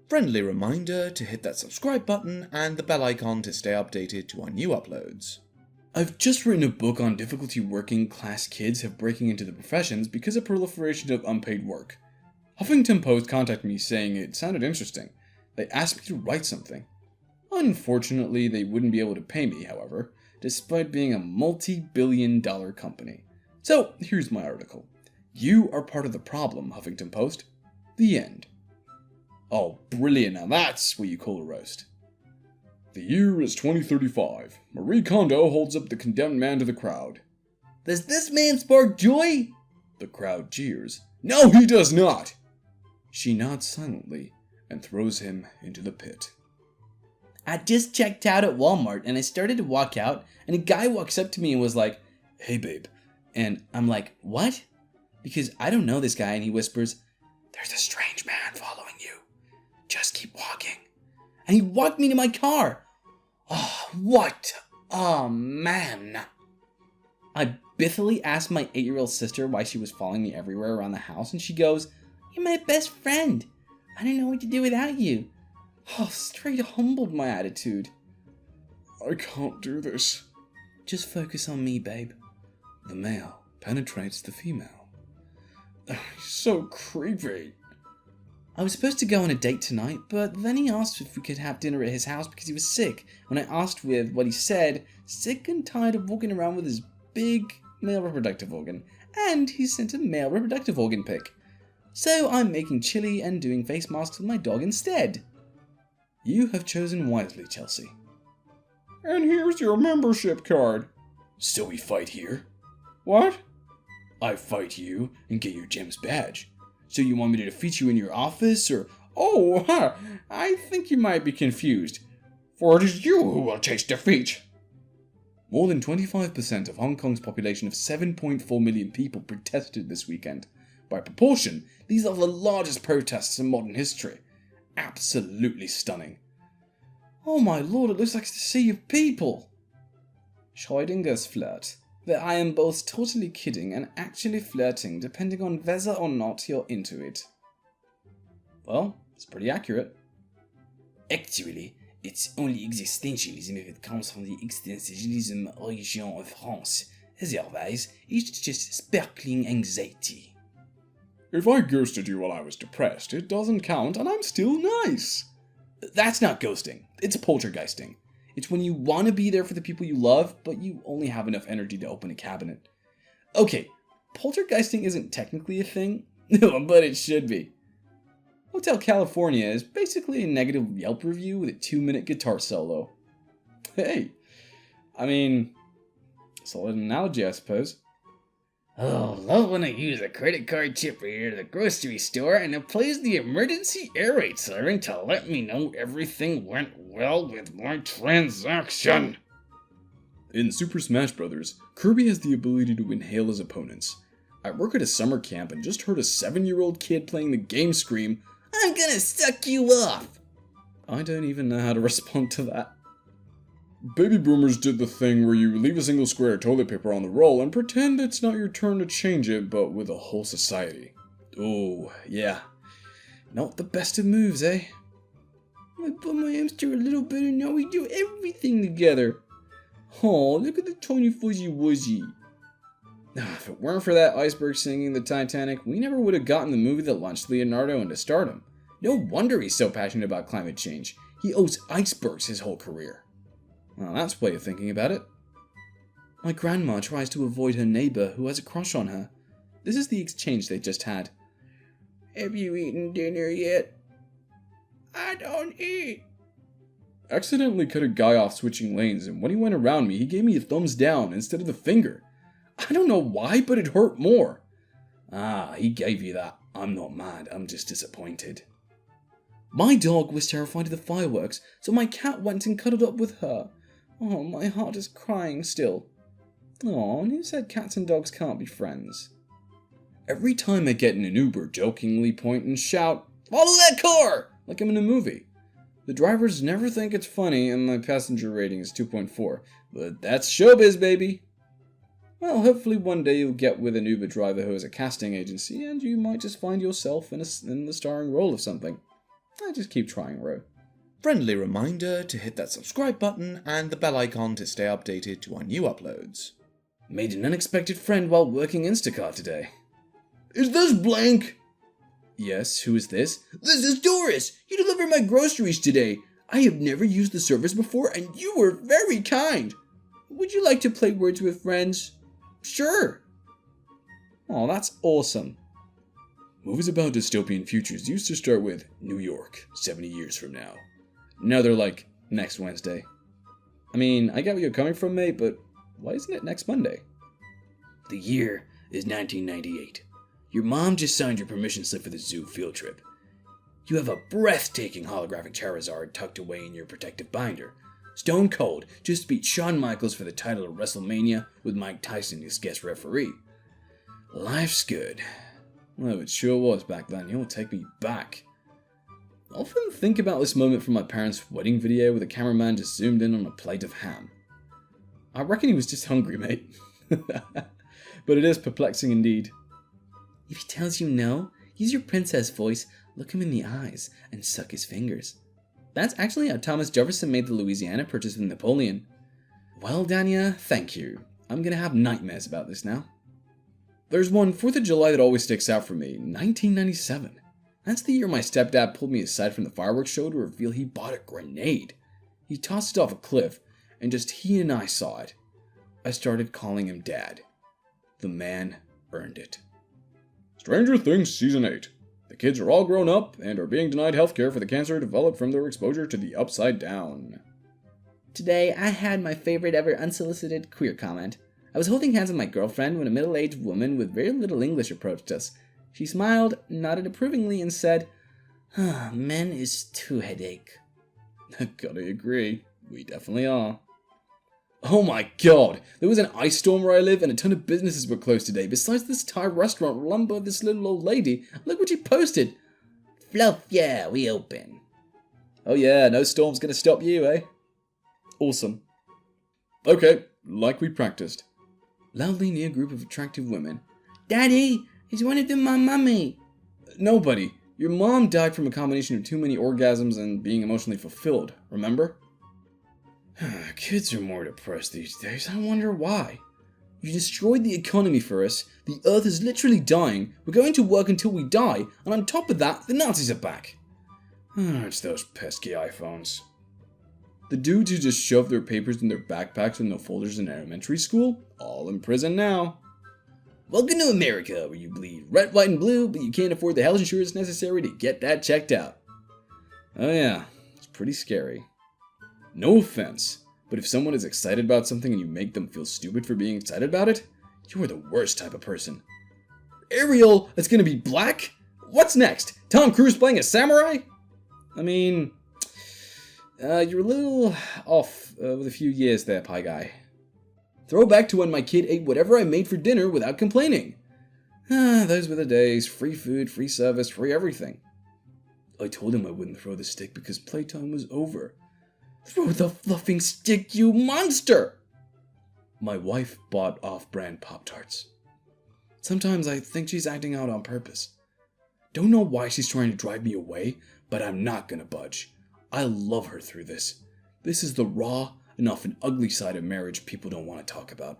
Friendly reminder to hit that subscribe button and the bell icon to stay updated to our new uploads. I've just written a book on difficulty working class kids have breaking into the professions because of proliferation of unpaid work. Huffington Post contacted me saying it sounded interesting. They asked me to write something. Unfortunately, they wouldn't be able to pay me, however, despite being a multi-billion-dollar company. So, here's my article. You are part of the problem, Huffington Post. The end. Oh, brilliant, now that's what you call a roast. The year is 2035. Marie Kondo holds up the condemned man to the crowd. Does this man spark joy? The crowd jeers. No, he does not! She nods silently and throws him into the pit. I just checked out at Walmart and I started to walk out and a guy walks up to me and was like, "Hey babe." And I'm like, "What?" Because I don't know this guy, and he whispers, "There's a strange man following you. Just keep walking." And he walked me to my car. Oh, what a man. I biffily asked my 8-year-old sister why she was following me everywhere around the house, and she goes, "You're my best friend. I don't know what to do without you." Oh, straight humbled my attitude. I can't do this. Just focus on me, babe. The male penetrates the female. So creepy. I was supposed to go on a date tonight, but then he asked if we could have dinner at his house because he was sick. When I asked with what he said, sick and tired of walking around with his big male reproductive organ, and he sent a male reproductive organ pic. So I'm making chili and doing face masks with my dog instead. You have chosen wisely, Chelsea. And here's your membership card. So we fight here? What? I fight you and get your Jim's badge. So you want me to defeat you in your office, or... Oh, I think you might be confused. For it is you who will taste defeat. More than 25% of Hong Kong's population of 7.4 million people protested this weekend. By proportion, these are the largest protests in modern history. Absolutely stunning. Oh my lord, it looks like a sea of people. Scheudinger's flirt. That I am both totally kidding and actually flirting depending on whether or not you're into it. Well, it's pretty accurate. Actually, it's only existentialism if it comes from the existentialism region of France. Otherwise, it's just sparkling anxiety. If I ghosted you while I was depressed, it doesn't count and I'm still nice. That's not ghosting. It's poltergeisting. It's when you want to be there for the people you love, but you only have enough energy to open a cabinet. Okay, poltergeisting isn't technically a thing, but it should be. Hotel California is basically a negative Yelp review with a 2-minute guitar solo. Hey, I mean, solid analogy, I suppose. Oh, love when I use a credit card chipper here at the grocery store and it plays the emergency air raid siren to let me know everything went well with my transaction. In Super Smash Bros., Kirby has the ability to inhale his opponents. I work at a summer camp and just heard a 7-year-old kid playing the game scream, "I'm gonna suck you off!" I don't even know how to respond to that. Baby boomers did the thing where you leave a single square of toilet paper on the roll and pretend it's not your turn to change it, but with a whole society. Oh, yeah. Not the best of moves, eh? I put my hamster a little bit and now we do everything together. Oh, look at the tiny fuzzy wuzzy. If it weren't for that iceberg singing the Titanic, we never would have gotten the movie that launched Leonardo into stardom. No wonder he's so passionate about climate change. He owes icebergs his whole career. Well, that's a way of thinking about it. My grandma tries to avoid her neighbor who has a crush on her. This is the exchange they just had. Have you eaten dinner yet? I don't eat. Accidentally cut a guy off switching lanes, and when he went around me, he gave me a thumbs down instead of the finger. I don't know why, but it hurt more. Ah, he gave you that. I'm not mad, I'm just disappointed. My dog was terrified of the fireworks, so my cat went and cuddled up with her. Oh, my heart is crying still. Oh, and who said cats and dogs can't be friends? Every time I get in an Uber, jokingly point and shout, "Follow that car!" like I'm in a movie. The drivers never think it's funny, and my passenger rating is 2.4, but that's showbiz, baby. Well, hopefully one day you'll get with an Uber driver who has a casting agency, and you might just find yourself in the starring role of something. I just keep trying, Ro. Friendly reminder to hit that subscribe button and the bell icon to stay updated to our new uploads. Made an unexpected friend while working Instacart today. Is this blank? Yes, who is this? This is Doris. You delivered my groceries today. I have never used the service before, and you were very kind. Would you like to play Words with Friends? Sure. Oh, that's awesome. Movies about dystopian futures used to start with New York, 70 years from now. Now they're like, next Wednesday. I mean, I get where you're coming from, mate, but why isn't it next Monday? The year is 1998. Your mom just signed your permission slip for the zoo field trip. You have a breathtaking holographic Charizard tucked away in your protective binder. Stone Cold just beat Shawn Michaels for the title of WrestleMania with Mike Tyson as guest referee. Life's good. Well, it sure was back then. You'll take me back. I often think about this moment from my parents' wedding video where the cameraman just zoomed in on a plate of ham. I reckon he was just hungry, mate. But it is perplexing indeed. If he tells you no, use your princess voice, look him in the eyes, and suck his fingers. That's actually how Thomas Jefferson made the Louisiana Purchase with Napoleon. Well, Dania, thank you. I'm gonna have nightmares about this now. There's one 4th of July that always sticks out for me, 1997. That's the year my stepdad pulled me aside from the fireworks show to reveal he bought a grenade. He tossed it off a cliff, and just he and I saw it. I started calling him Dad. The man earned it. Stranger Things Season 8. The kids are all grown up and are being denied healthcare for the cancer developed from their exposure to the Upside Down. Today, I had my favorite ever unsolicited queer comment. I was holding hands with my girlfriend when a middle-aged woman with very little English approached us. She smiled, nodded approvingly, and said, Men is too headache. Gotta agree. We definitely are. Oh my god! There was an ice storm where I live and a ton of businesses were closed today. Besides this Thai restaurant run by this little old lady. Look what she posted. Fluff, yeah, we open. Oh yeah, no storm's gonna stop you, eh? Awesome. Okay, like we practiced. Loudly near a group of attractive women. Daddy, is one of them my mummy? No, buddy. Your mom died from a combination of too many orgasms and being emotionally fulfilled, remember? Kids are more depressed these days. I wonder why. You destroyed the economy for us. The earth is literally dying. We're going to work until we die. And on top of that, the Nazis are back. It's those pesky iPhones. The dudes who just shoved their papers in their backpacks with no folders in elementary school, all in prison now. Welcome to America, where you bleed red, white, and blue, but you can't afford the health insurance necessary to get that checked out. Oh yeah, it's pretty scary. No offense, but if someone is excited about something and you make them feel stupid for being excited about it, you are the worst type of person. Ariel, that's gonna be black? What's next? Tom Cruise playing a samurai? I mean, you're a little off with a few years there, Pie Guy. Throwback to when my kid ate whatever I made for dinner without complaining. Those were the days. Free food, free service, free everything. I told him I wouldn't throw the stick because playtime was over. Throw the fluffing stick, you monster! My wife bought off-brand Pop-Tarts. Sometimes I think she's acting out on purpose. Don't know why she's trying to drive me away, but I'm not gonna budge. I love her through this. This is the raw and often ugly side of marriage people don't want to talk about.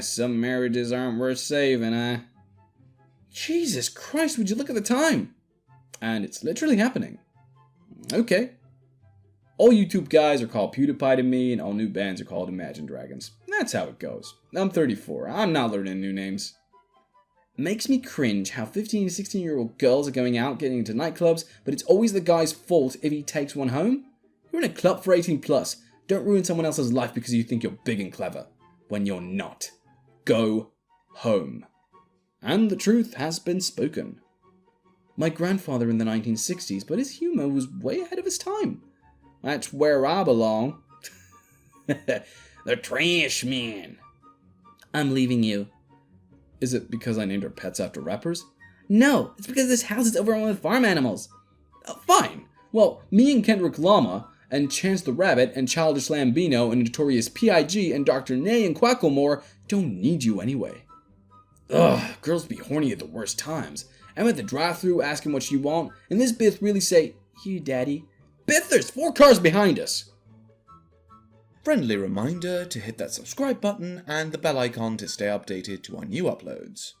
Some marriages aren't worth saving, Jesus Christ, would you look at the time? And it's literally happening. Okay. All YouTube guys are called PewDiePie to me, and all new bands are called Imagine Dragons. That's how it goes. I'm 34. I'm not learning new names. Makes me cringe how 15 and 16-year-old girls are going out getting into nightclubs, but it's always the guy's fault if he takes one home. You're in a club for 18 plus. Don't ruin someone else's life because you think you're big and clever, when you're not. Go home. And the truth has been spoken. My grandfather in the 1960s, but his humor was way ahead of his time. That's where I belong. The trash man. I'm leaving you. Is it because I named our pets after rappers? No, it's because this house is overrun with farm animals. Fine. Well, me and Kendrick Llama, and Chance the Rabbit, and Childish Lambino, and Notorious P.I.G., and Dr. Nay and Quacklemore don't need you anyway. Ugh, girls be horny at the worst times. I'm at the drive-thru asking what you want, and this bitch really say, You, Daddy. Biff, there's 4 cars behind us! Friendly reminder to hit that subscribe button and the bell icon to stay updated to our new uploads.